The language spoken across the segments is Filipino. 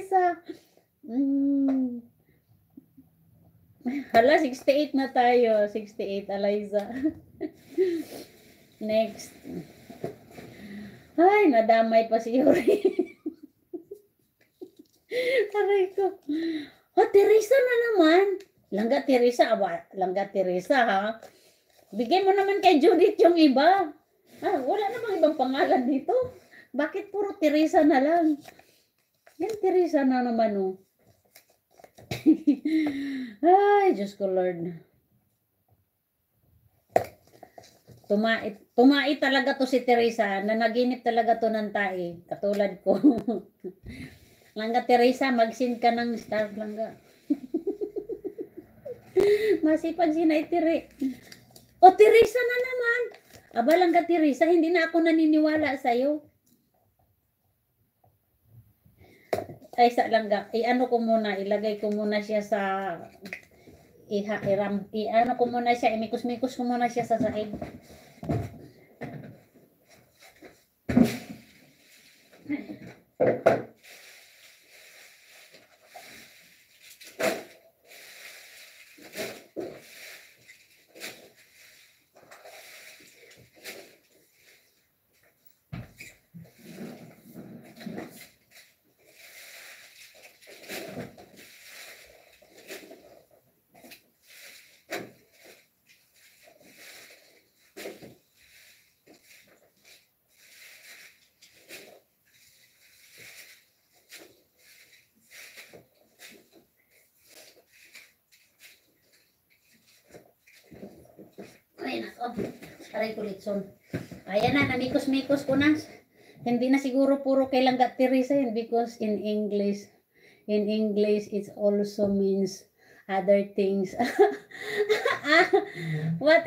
Eliza. Hala, 68 na tayo. 68, Eliza. Next. Ay, nadamay pa si Yuri. Aray ko. Teresa na naman. Langga Teresa, Langga Teresa ha. Bigay mo naman kay Judith yung iba. Wala namang ibang pangalan dito. Bakit puro Teresa na lang? Yan Teresa na naman oh. Ay, Diyos ko Lord. Tumait talaga to si Teresa. Nanaginip talaga to ng tae. Katulad ko. Langga Teresa, mag-send ka ng star langga. Masipag si Naitiri. Teresa na naman. Aba langga Teresa, hindi na ako naniniwala sa'yo. Ay sa langga, ano ko muna, ilagay ko muna siya sa ano ko muna siya, imikus-mikus ko muna siya sa sahig. Aray ko litson. Ayan na, namikos-mikos ko na. Hindi na siguro puro kay Langga Teresa yun because in English it also means other things. What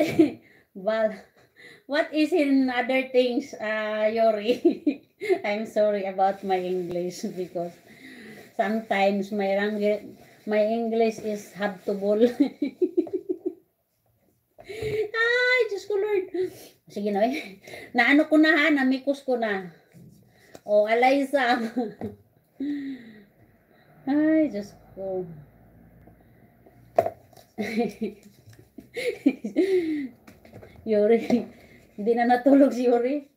is in other things, Yori? I'm sorry about my English because sometimes my English is habtable. Ay, Diyos ko Lord. Sige na eh. Naano ko na ha, namikos ko na. Eliza. Ay, Diyos ko. Yuri. Hindi na natulog si Yuri.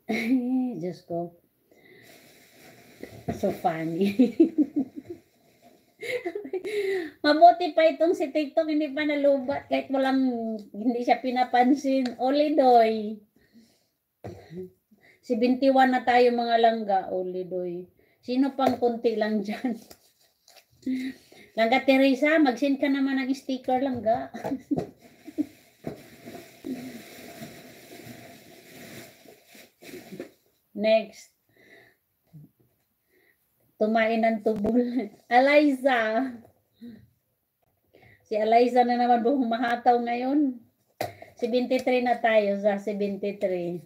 Ay, Diyos ko. So funny. Mabuti pa itong si TikTok hindi pa nalubat kahit hindi siya pinapansin. Olidoy. 71 na tayo mga langga. Olidoy. Sino pang kunti lang dyan? Langga Teresa, mag-send ka naman ng sticker langga. Next. Tumain ng tubol. Eliza. Si Eliza na naman buong mahataw ngayon. 73 na tayo sa 73.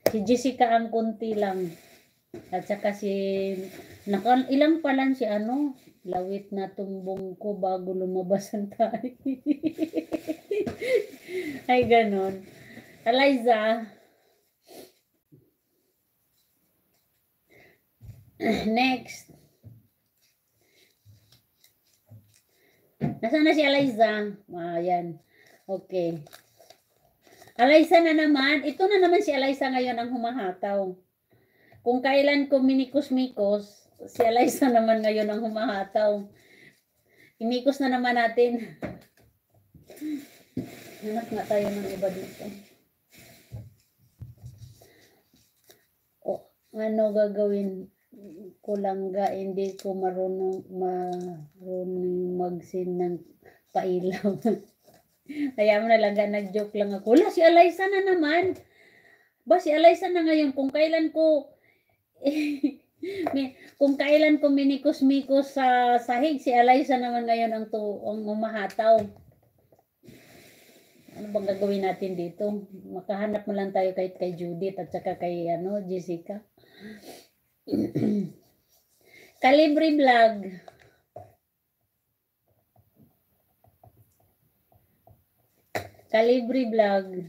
Si Jessica ang kunti lang. At saka ilang pa lang si lawit na tumbong ko bago lumabas ang tayo. Ay, ganon. Eliza. Next. Nasaan na si Eliza? Ayan. Okay. Eliza na naman. Ito na naman si Eliza ngayon ang humahataw. Kung kailan ko minikos-mikos, si Eliza naman ngayon ang humahataw. Imikos na naman natin. Hanap nga tayo ng iba dito. Ano gagawin ko langga, hindi ko marunong mag-sin ng pailaw. Kaya mo na langga, nag-joke lang ako. Wala, si Eliza na naman. Si Eliza na ngayon, kung kailan ko minikos-mikos sa sahig, si Eliza naman ngayon ang umahataw. Ano bang gagawin natin dito? Makahanap mo lang tayo kay Judith at saka kay Jessica. Calibre Vlog. Calibre Vlog.